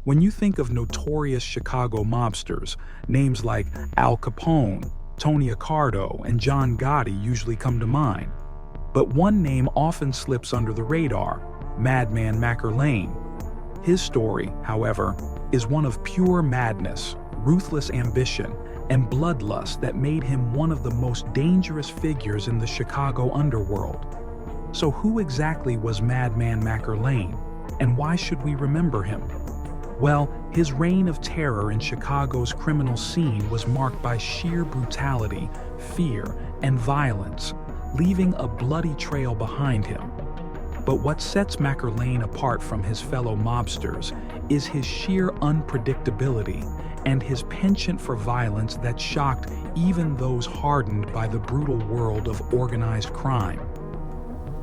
When you think of notorious Chicago mobsters, names like Al Capone, Tony Accardo, and John Gotti usually come to mind. But one name often slips under the radar: Madman McErlane. His story, however, is one of pure madness, ruthless ambition, and bloodlust that made him one of the most dangerous figures in the Chicago underworld. So who exactly was Madman McErlane, and why should we remember him? Well, his reign of terror in Chicago's criminal scene was marked by sheer brutality, fear, and violence, leaving a bloody trail behind him. But what sets McErlane apart from his fellow mobsters is his sheer unpredictability and his penchant for violence that shocked even those hardened by the brutal world of organized crime.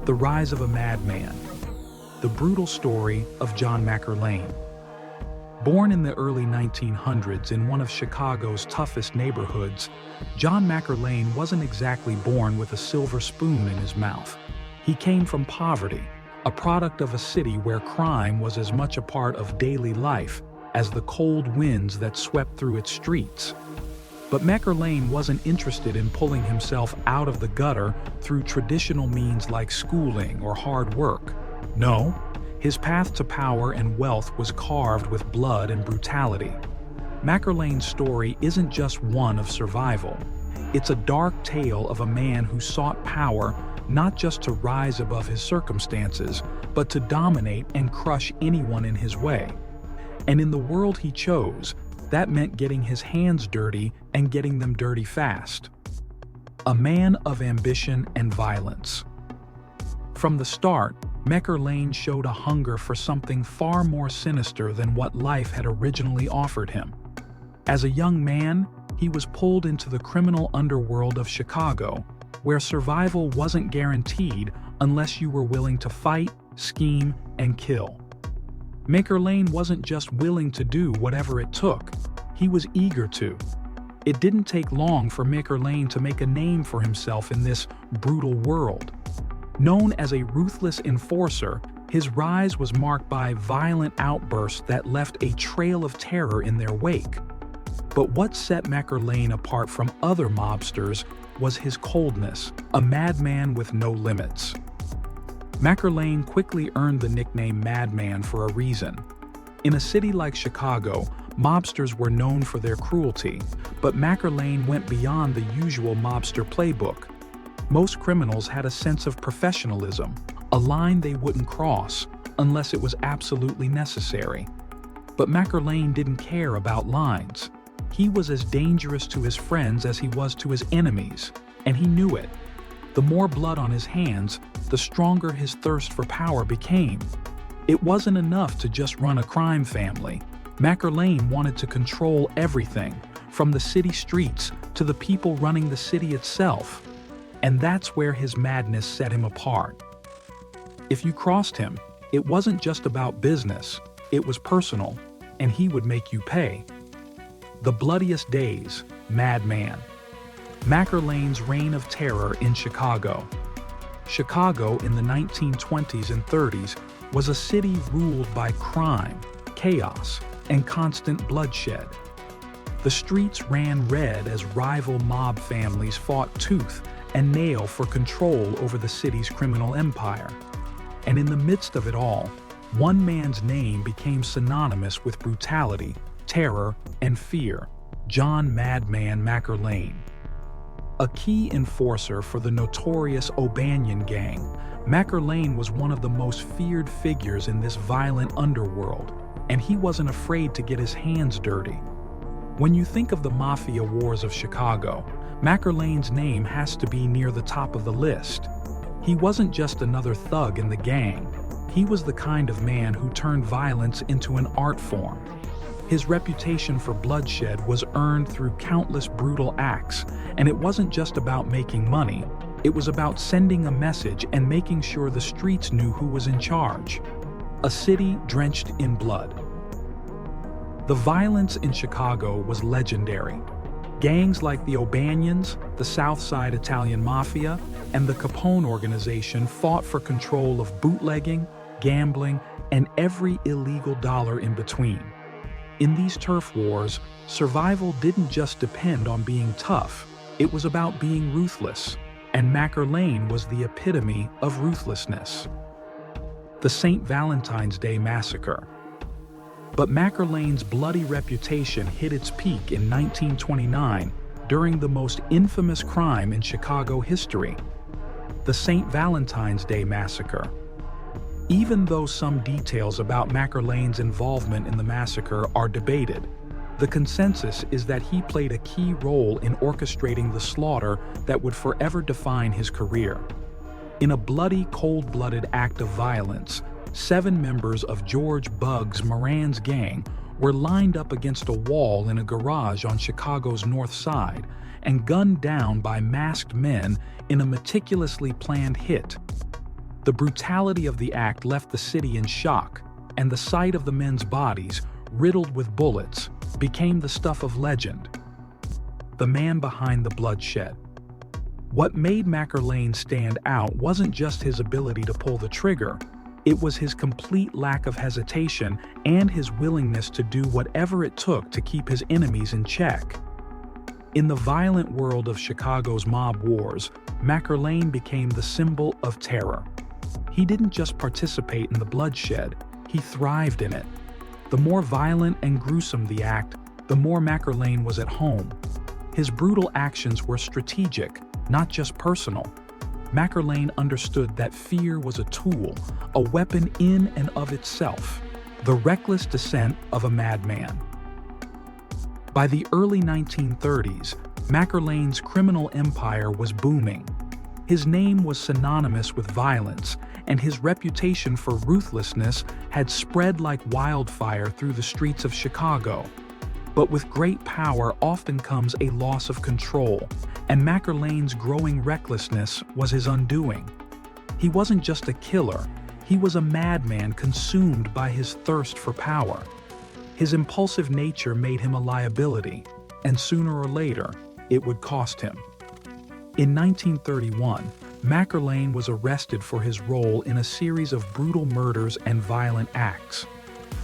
The Rise of a Madman. The brutal story of John McErlane. Born in the early 1900s in one of Chicago's toughest neighborhoods, John McErlane wasn't exactly born with a silver spoon in his mouth. He came from poverty, a product of a city where crime was as much a part of daily life as the cold winds that swept through its streets. But McErlane wasn't interested in pulling himself out of the gutter through traditional means like schooling or hard work. No. His path to power and wealth was carved with blood and brutality. McErlane's story isn't just one of survival. It's a dark tale of a man who sought power not just to rise above his circumstances, but to dominate and crush anyone in his way. And in the world he chose, that meant getting his hands dirty and getting them dirty fast. A man of ambition and violence. From the start, McErlane showed a hunger for something far more sinister than what life had originally offered him. As a young man, he was pulled into the criminal underworld of Chicago, where survival wasn't guaranteed unless you were willing to fight, scheme, and kill. McErlane wasn't just willing to do whatever it took, he was eager to. It didn't take long for McErlane to make a name for himself in this brutal world. Known as a ruthless enforcer, his rise was marked by violent outbursts that left a trail of terror in their wake. But what set McErlane apart from other mobsters was his coldness, a madman with no limits. McErlane quickly earned the nickname Madman for a reason. In a city like Chicago, mobsters were known for their cruelty, but McErlane went beyond the usual mobster playbook. Most criminals had a sense of professionalism, a line they wouldn't cross unless it was absolutely necessary. But McErlane didn't care about lines. He was as dangerous to his friends as he was to his enemies, and he knew it. The more blood on his hands, the stronger his thirst for power became. It wasn't enough to just run a crime family. McErlane wanted to control everything, from the city streets to the people running the city itself. And that's where his madness set him apart. If you crossed him, it wasn't just about business, it was personal, and he would make you pay. The Bloodiest Days, Madman. McErlane's reign of terror in Chicago. Chicago in the 1920s and 30s was a city ruled by crime, chaos, and constant bloodshed. The streets ran red as rival mob families fought tooth and nail for control over the city's criminal empire. And in the midst of it all, one man's name became synonymous with brutality, terror, and fear: John Madman McErlane. A key enforcer for the notorious O'Banion Gang, McErlane was one of the most feared figures in this violent underworld, and he wasn't afraid to get his hands dirty. When you think of the mafia wars of Chicago, McErlane's name has to be near the top of the list. He wasn't just another thug in the gang. He was the kind of man who turned violence into an art form. His reputation for bloodshed was earned through countless brutal acts, and it wasn't just about making money. It was about sending a message and making sure the streets knew who was in charge. A city drenched in blood. The violence in Chicago was legendary. Gangs like the O'Banions, the South Side Italian Mafia, and the Capone organization fought for control of bootlegging, gambling, and every illegal dollar in between. In these turf wars, survival didn't just depend on being tough, it was about being ruthless, and McErlane was the epitome of ruthlessness. The St. Valentine's Day Massacre. But McErlane's bloody reputation hit its peak in 1929 during the most infamous crime in Chicago history, the St. Valentine's Day Massacre. Even though some details about McErlane's involvement in the massacre are debated, the consensus is that he played a key role in orchestrating the slaughter that would forever define his career. In a bloody, cold-blooded act of violence, 7 members of George "Bugs" Moran's gang were lined up against a wall in a garage on Chicago's North Side and gunned down by masked men in a meticulously planned hit. The brutality of the act left the city in shock, and the sight of the men's bodies, riddled with bullets, became the stuff of legend. The man behind the bloodshed. What made McErlane stand out wasn't just his ability to pull the trigger, it was his complete lack of hesitation and his willingness to do whatever it took to keep his enemies in check. In the violent world of Chicago's mob wars, McErlane became the symbol of terror. He didn't just participate in the bloodshed, he thrived in it. The more violent and gruesome the act, the more McErlane was at home. His brutal actions were strategic, not just personal. McErlane understood that fear was a tool, a weapon in and of itself, the reckless descent of a madman. By the early 1930s, McErlane's criminal empire was booming. His name was synonymous with violence, and his reputation for ruthlessness had spread like wildfire through the streets of Chicago. But with great power often comes a loss of control, and McErlane's growing recklessness was his undoing. He wasn't just a killer, he was a madman consumed by his thirst for power. His impulsive nature made him a liability, and sooner or later, it would cost him. In 1931, McErlane was arrested for his role in a series of brutal murders and violent acts.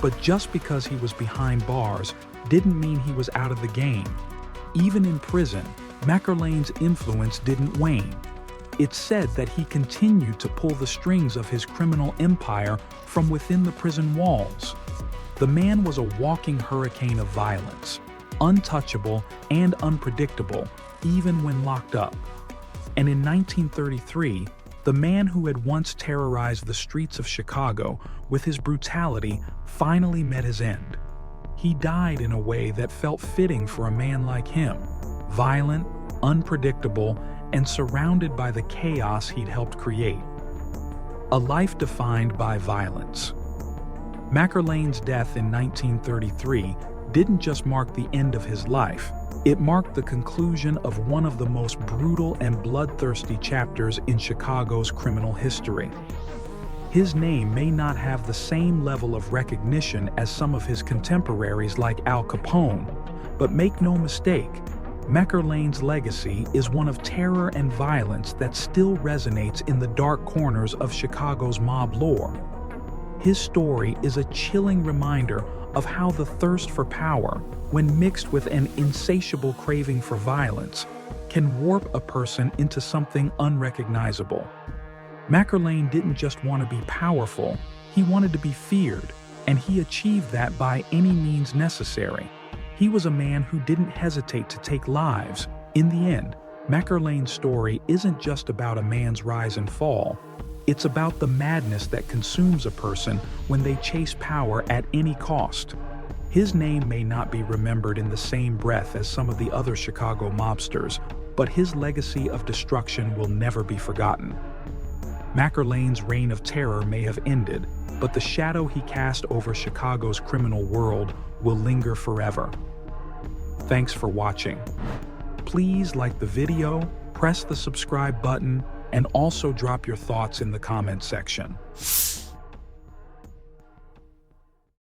But just because he was behind bars didn't mean he was out of the game. Even in prison, McErlane's influence didn't wane. It's said that he continued to pull the strings of his criminal empire from within the prison walls. The man was a walking hurricane of violence, untouchable and unpredictable, even when locked up. And in 1933, the man who had once terrorized the streets of Chicago with his brutality finally met his end. He died in a way that felt fitting for a man like him, violent, unpredictable, and surrounded by the chaos he'd helped create. A life defined by violence. McErlane's death in 1933 didn't just mark the end of his life, it marked the conclusion of one of the most brutal and bloodthirsty chapters in Chicago's criminal history. His name may not have the same level of recognition as some of his contemporaries like Al Capone, but make no mistake, McErlane's legacy is one of terror and violence that still resonates in the dark corners of Chicago's mob lore. His story is a chilling reminder of how the thirst for power, when mixed with an insatiable craving for violence, can warp a person into something unrecognizable. McErlane didn't just want to be powerful, he wanted to be feared, and he achieved that by any means necessary. He was a man who didn't hesitate to take lives. In the end, McErlane's story isn't just about a man's rise and fall. It's about the madness that consumes a person when they chase power at any cost. His name may not be remembered in the same breath as some of the other Chicago mobsters, but his legacy of destruction will never be forgotten. McErlane's reign of terror may have ended, but the shadow he cast over Chicago's criminal world will linger forever. Thanks for watching. Please like the video, press the subscribe button, and also drop your thoughts in the comment section.